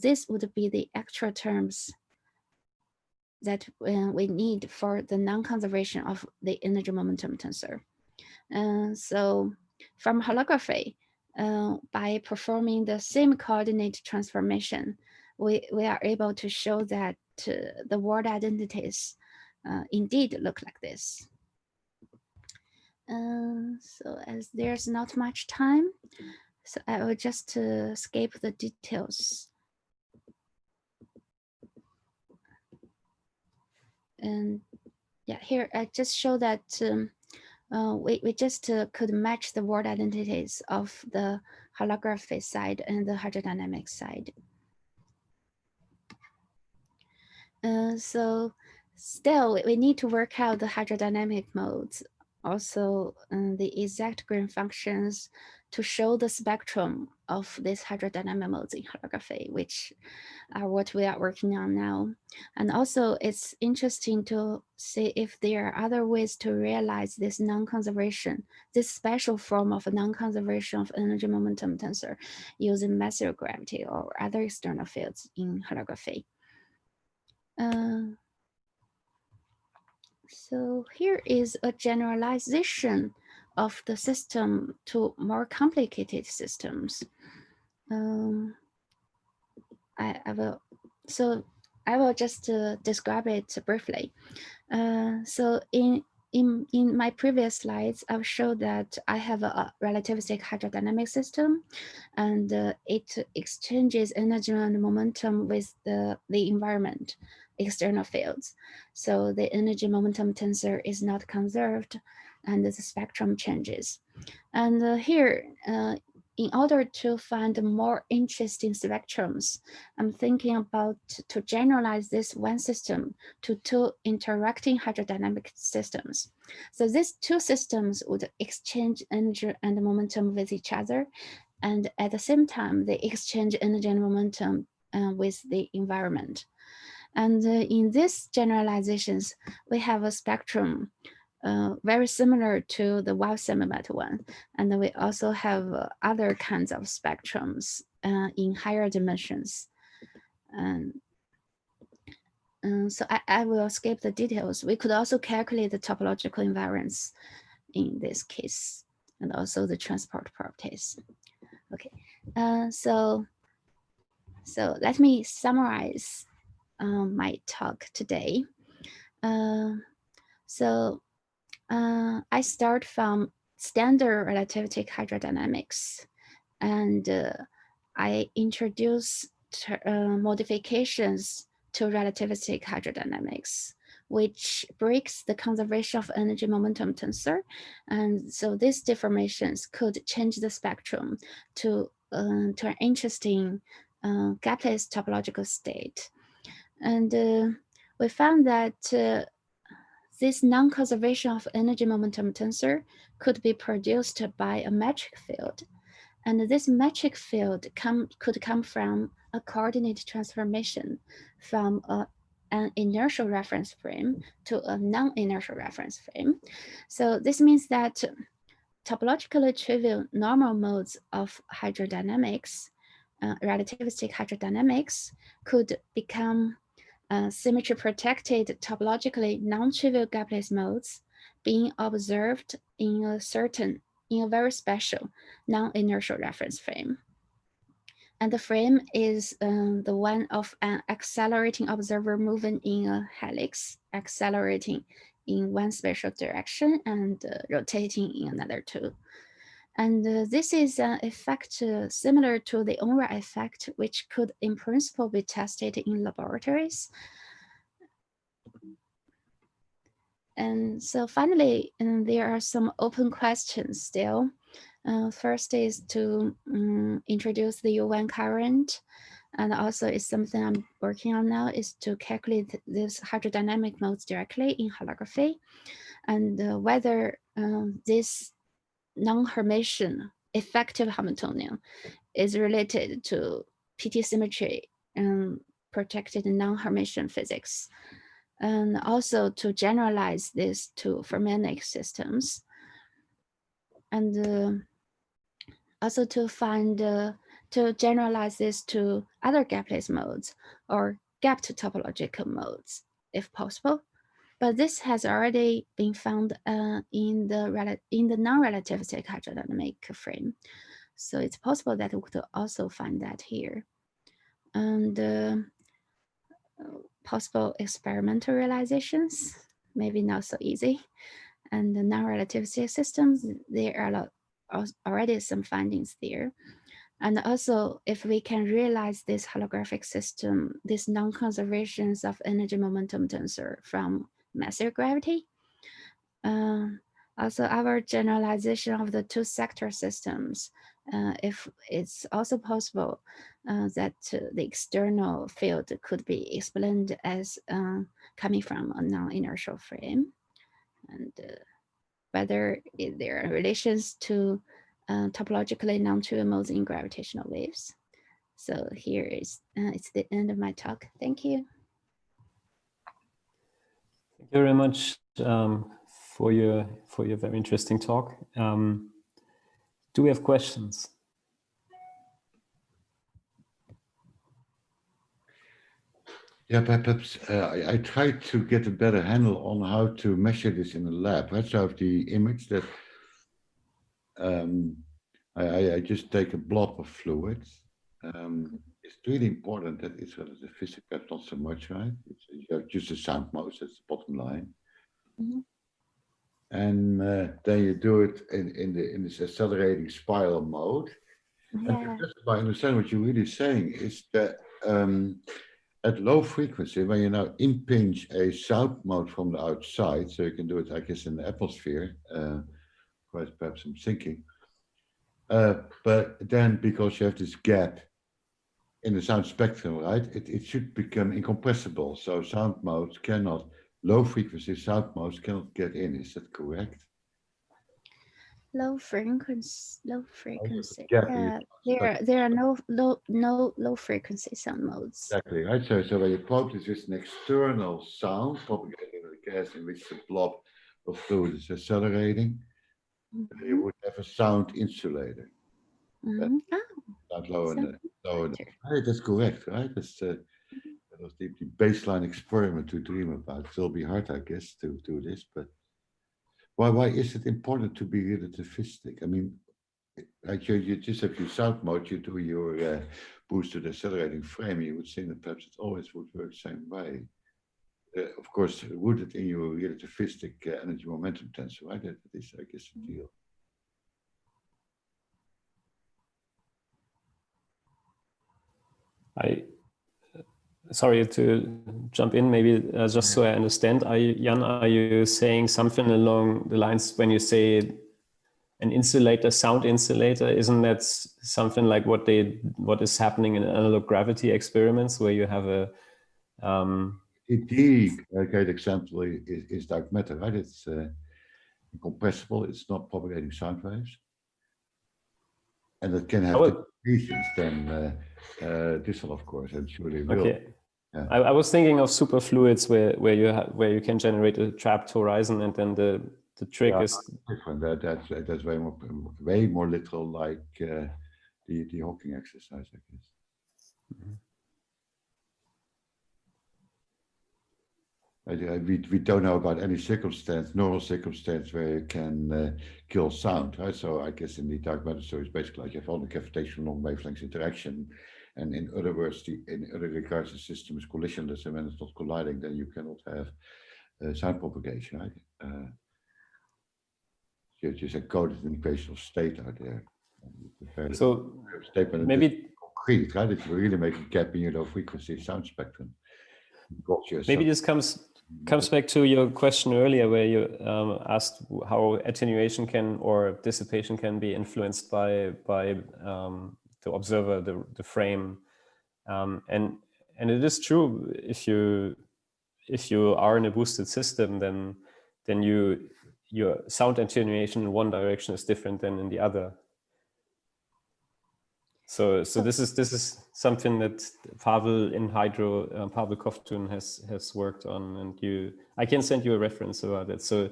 this would be the actual terms that we need for the non-conservation of the energy momentum tensor. So from holography, by performing the same coordinate transformation, we are able to show that the word identities indeed look like this. So as there's not much time, so I will just skip the details. And yeah, here I just show that we just could match the word identities of the holography side and the hydrodynamic side. So still, we need to work out the hydrodynamic modes, also the exact green functions to show the spectrum of these hydrodynamic modes in holography, which are what we are working on now. And also it's interesting to see if there are other ways to realize this non-conservation, this special form of a non-conservation of energy momentum tensor using massive gravity or other external fields in holography. So here is a generalization of the system to more complicated systems. I will just describe it briefly. So in my previous slides, I've showed that I have a relativistic hydrodynamic system, and it exchanges energy and momentum with the environment, external fields. So the energy momentum tensor is not conserved, and the spectrum changes. And here, in order to find more interesting spectrums, I'm thinking about to generalize this one system to two interacting hydrodynamic systems. So these two systems would exchange energy and momentum with each other, and at the same time, they exchange energy and momentum with the environment. And in these generalizations, we have a spectrum very similar to the wild semimetal one. And we also have other kinds of spectrums in higher dimensions. So I will skip the details. We could also calculate the topological invariants in this case, and also the transport properties. Okay, so let me summarize my talk today. I start from standard relativistic hydrodynamics, and I introduce modifications to relativistic hydrodynamics, which breaks the conservation of energy momentum tensor. And so these deformations could change the spectrum to an interesting gapless topological state. And we found that this non-conservation of energy momentum tensor could be produced by a metric field. And this metric field could come from a coordinate transformation from an inertial reference frame to a non-inertial reference frame. So this means that topologically trivial normal modes of hydrodynamics, relativistic hydrodynamics, could become symmetry protected topologically non-trivial gapless modes being observed in a very special non-inertial reference frame. And the frame is the one of an accelerating observer moving in a helix, accelerating in one spatial direction and rotating in another two. And this is an effect similar to the Unruh effect, which could in principle be tested in laboratories. And so finally, there are some open questions still. First is to introduce the Yawen current, and also is something I'm working on now, is to calculate these hydrodynamic modes directly in holography, and whether this non-Hermitian effective Hamiltonian is related to PT symmetry and protected non-Hermitian physics, and also to generalize this to fermionic systems, and also to find to generalize this to other gapless modes or gapped topological modes if possible. But this has already been found in the non-relativistic hydrodynamic frame. So it's possible that we could also find that here. And possible experimental realizations, maybe not so easy. And the non-relativistic systems, there are already some findings there. And also, if we can realize this holographic system, these non-conservations of energy momentum tensor from massive gravity. Also, our generalization of the two sector systems, if it's also possible that the external field could be explained as coming from a non-inertial frame, and whether there are relations to topologically non-trivial modes in gravitational waves. So here is it's the end of my talk. Thank you. Thank you very much for your very interesting talk. Do we have questions? Yeah, perhaps I tried to get a better handle on how to measure this in the lab. Right? So I have the image that I just take a blob of fluid. It's really important that it's relativistic, but not so much, right? You have just the sound modes, that's the bottom line. Mm-hmm. And then you do it in this accelerating spiral mode. Yeah. And just if I understand what you're really saying is that at low frequency, when you now impinge a sound mode from the outside, so you can do it, I guess, in the atmosphere, perhaps I'm thinking, but then because you have this gap in the sound spectrum, right, it should become incompressible. So sound modes cannot, low frequency sound modes cannot get in. Is that correct? low frequency. Yeah, there are no low frequency sound modes. Exactly, right. So when you quote is just an external sound propagating the gas in which the blob of fluid is accelerating, you would have a sound insulator. Sound low and low enough. Right, that's correct, right? That's that was the baseline experiment to dream about. It'll be hard, I guess, to do this, but why is it important to be relativistic? I mean, like you just have your sound mode, you do your boosted accelerating frame, you would think that perhaps it always would work the same way. Of course, rooted in your relativistic energy momentum tensor, right? That is, I guess, the deal. Sorry to jump in, maybe just so I understand. Jan, are you saying something along the lines when you say an insulator, sound insulator? Isn't that something like what is happening in analog gravity experiments, where you have a The great example is dark matter, right? It's incompressible. It's not propagating sound waves, and it can have different regions than this one, of course, and surely will. Okay. Yeah. I was thinking of superfluids where you can generate a trapped horizon, and then the trick is different. That's way more literal, like the Hawking exercise, I guess. We don't know about any normal circumstance where you can kill sound, right? So I guess in the dark matter story, it's basically like you have only gravitational long wavelengths interaction, and in other words, in other regards, the system is collisionless, and when it's not colliding, then you cannot have sound propagation, right? You just encoded an equation of state out there. So maybe concrete, right? If you really make a gap in your low frequency sound spectrum. Maybe this comes back to your question earlier, where you asked how attenuation or dissipation can be influenced by the observer, the frame, and it is true. If you are in a boosted system, then your sound attenuation in one direction is different than in the other. So this is something that Pavel in Pavel Koftun has worked on, and I can send you a reference about it. So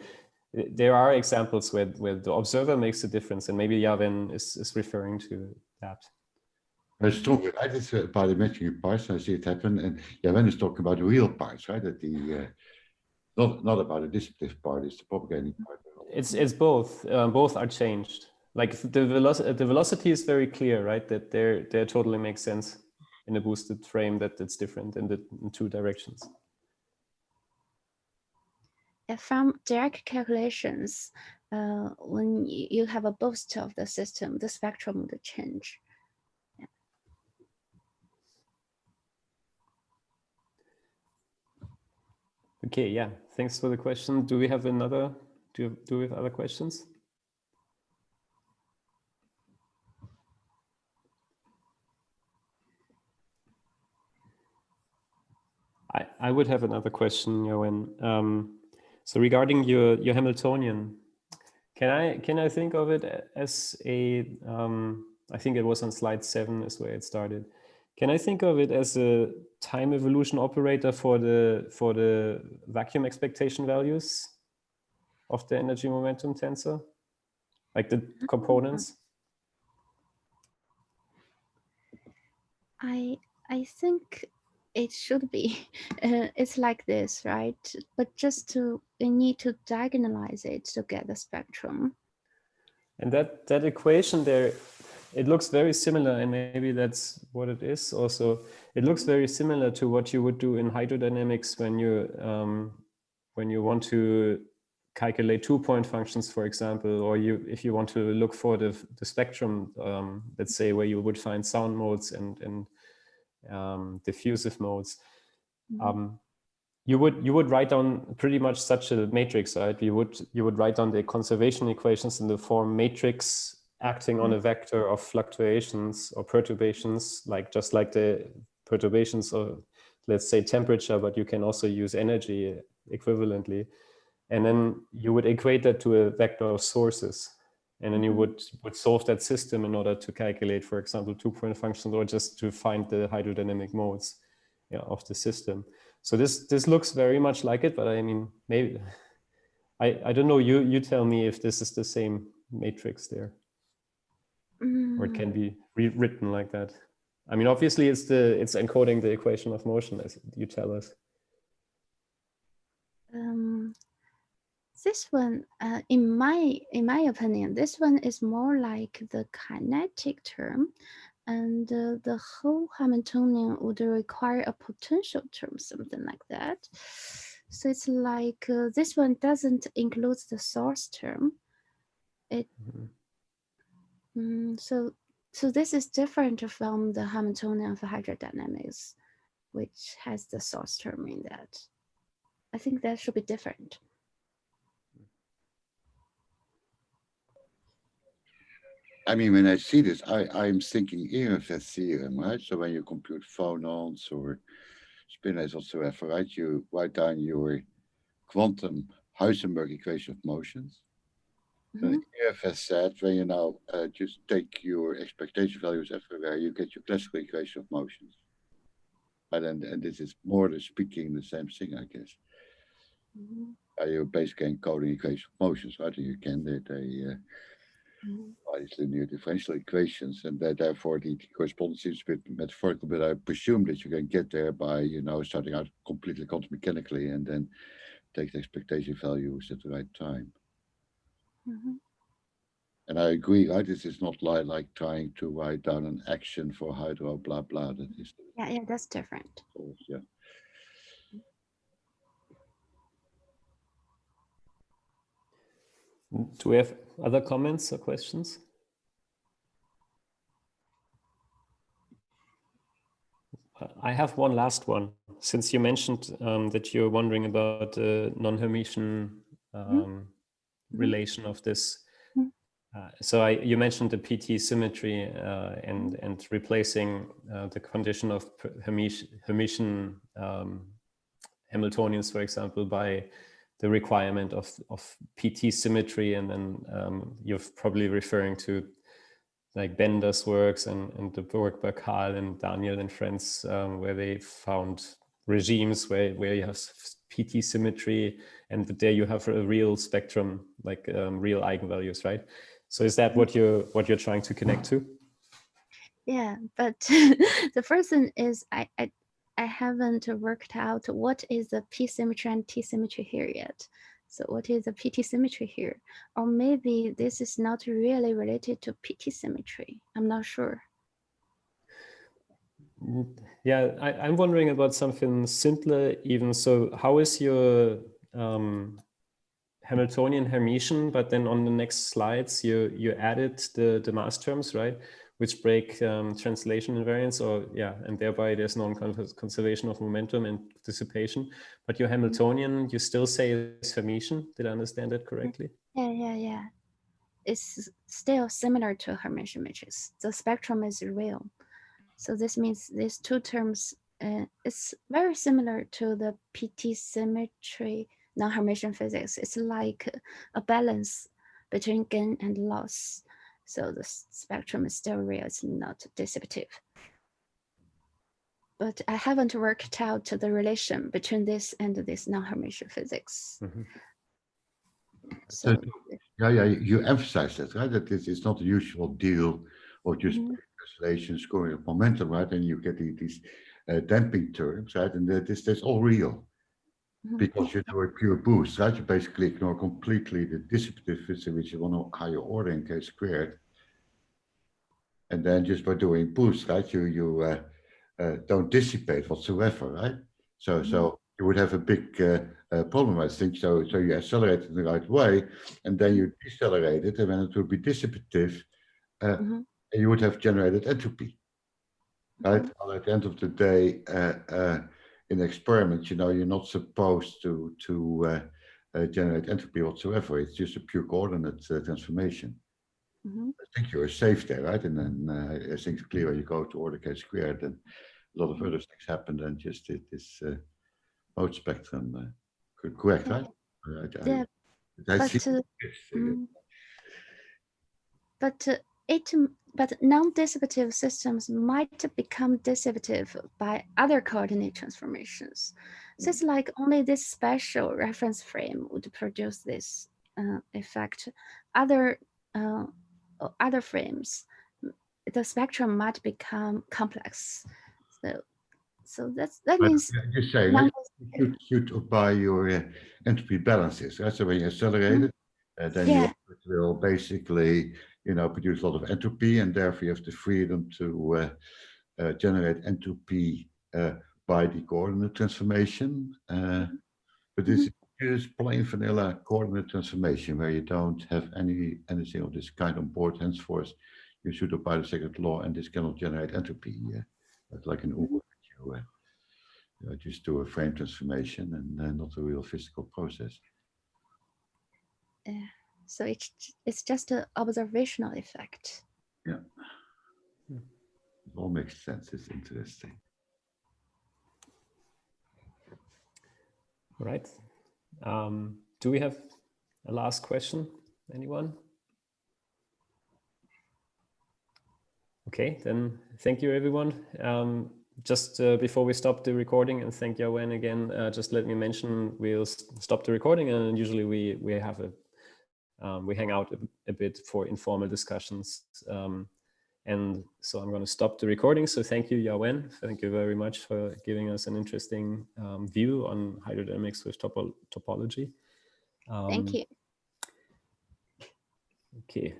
there are examples where the observer makes a difference, and maybe Yawen is referring to that. It's true. I did about imaginary parts, and I see it happen. And Yawen is talking about the real parts, right? That the not about the dissipative part, it's the propagating part. It's both. Both are changed. Like the velocity is very clear, right? That they totally make sense in a boosted frame, that it's different in two directions. From direct calculations, when you have a boost of the system, the spectrum would change. Yeah. Okay, yeah. Thanks for the question. Do we have another? Do we have other questions? I would have another question, Yawen. So regarding your Hamiltonian, can I think of it as a I think it was on slide 7 is where it started. Can I think of it as a time evolution operator for the vacuum expectation values of the energy momentum tensor, like the components? I think it should be. It's like this, right? But we need to diagonalize it to get the spectrum. And that equation there, it looks very similar, and maybe that's what it is also. It looks very similar to what you would do in hydrodynamics when you want to calculate 2-point functions, for example, or if you want to look for the spectrum, let's say, where you would find sound modes and diffusive modes. You would write down pretty much such a matrix, right? You would write down the conservation equations in the form matrix acting on a vector of fluctuations or perturbations, just like the perturbations of, let's say, temperature, but you can also use energy equivalently. And then you would equate that to a vector of sources. And then you would solve that system in order to calculate, for example, two-point functions, or just to find the hydrodynamic modes of the system. So this looks very much like it, but I mean, maybe, I don't know, you tell me if this is the same matrix there, or it can be rewritten like that. I mean, obviously it's encoding the equation of motion, as you tell us. This one, in my opinion, this one is more like the kinetic term, and the whole Hamiltonian would require a potential term, something like that. So it's like this one doesn't include the source term. It so this is different from the Hamiltonian of hydrodynamics, which has the source term in that. I think that should be different. I mean, when I see this, I'm thinking Ehrenfest theorem, right? So when you compute phonons or spinors whatsoever, right? You write down your quantum Heisenberg equation of motions. Ehrenfest said, when you now just take your expectation values everywhere, you get your classical equation of motions. And this is more than speaking the same thing, I guess. You basically encoding equation of motions, right? You can these linear differential equations, and therefore the correspondence is a bit metaphorical, but I presume that you can get there by, starting out completely quantum mechanically and then take the expectation values at the right time. And I agree, right? This is not like trying to write down an action for hydro, blah, blah. That is. Yeah, that's different. Yeah. Do we have other comments or questions? I have one last one. Since you mentioned that you're wondering about the non-Hermitian relation of this. So you mentioned the PT symmetry and replacing the condition of Hermitian Hamiltonians, for example, by the requirement of PT symmetry, and then you're probably referring to like Bender's works and the work by Carl and Daniel and friends, where they found regimes where you have PT symmetry, and there you have a real spectrum, like real eigenvalues, right? So is that what you're trying to connect to? Yeah, but the first thing is I haven't worked out what is the P symmetry and T symmetry here yet. So what is the PT symmetry here? Or maybe this is not really related to PT symmetry. I'm not sure. Yeah, I'm wondering about something simpler even. So how is your Hamiltonian Hermitian, but then on the next slides, you added the mass terms, right? Which break translation invariants, and thereby there's non-conservation of momentum and dissipation. But your Hamiltonian, you still say is Hermitian. Did I understand that correctly? Yeah. It's still similar to Hermitian matrix. The spectrum is real. So this means these two terms, it's very similar to the PT symmetry non-Hermitian physics. It's like a balance between gain and loss. So the spectrum is still real, it's not dissipative. But I haven't worked out the relation between this and this non-Hermitian physics. So you emphasize that, right? That this is not the usual deal or just oscillation scoring of momentum, right? And you get these damping terms, right? And that's all real. Because you do a pure boost, right? You basically ignore completely the dissipative physics, which is one higher order in K squared. And then just by doing boost, right? You don't dissipate whatsoever, right? So you would have a big problem, I think. So you accelerate it in the right way, and then you decelerate it, and then it would be dissipative, and you would have generated entropy, right? Well, at the end of the day, in experiments, you're not supposed to generate entropy whatsoever. It's just a pure coordinate transformation. I think you're safe there, right? And then I think it's clear when you go to order K squared, and a lot of other things happen than just this mode spectrum. Correct, right? Yeah. but non-dissipative systems might become dissipative by other coordinate transformations. So it's like only this special reference frame would produce this effect. Other frames, the spectrum might become complex. So that means you're saying you should apply your entropy balances. Right? So when you accelerate it, then you will basically, produce a lot of entropy, and therefore you have the freedom to generate entropy by the coordinate transformation. But this is just plain vanilla coordinate transformation where you don't have anything of this kind on board. Henceforth, you should apply the second law, and this cannot generate entropy. It's like an Uber. Just do a frame transformation and not a real physical process. Yeah. So it's just an observational effect. Yeah. It all makes sense. It's interesting. Right. Do we have a last question? Anyone? Okay, then thank you, everyone. Just before we stop the recording, and thank Yawen again, just let me mention we'll stop the recording, and usually we have we hang out a bit for informal discussions. And so I'm going to stop the recording. So thank you, Yawen. Thank you very much for giving us an interesting view on hydrodynamics with topology. Thank you. Okay.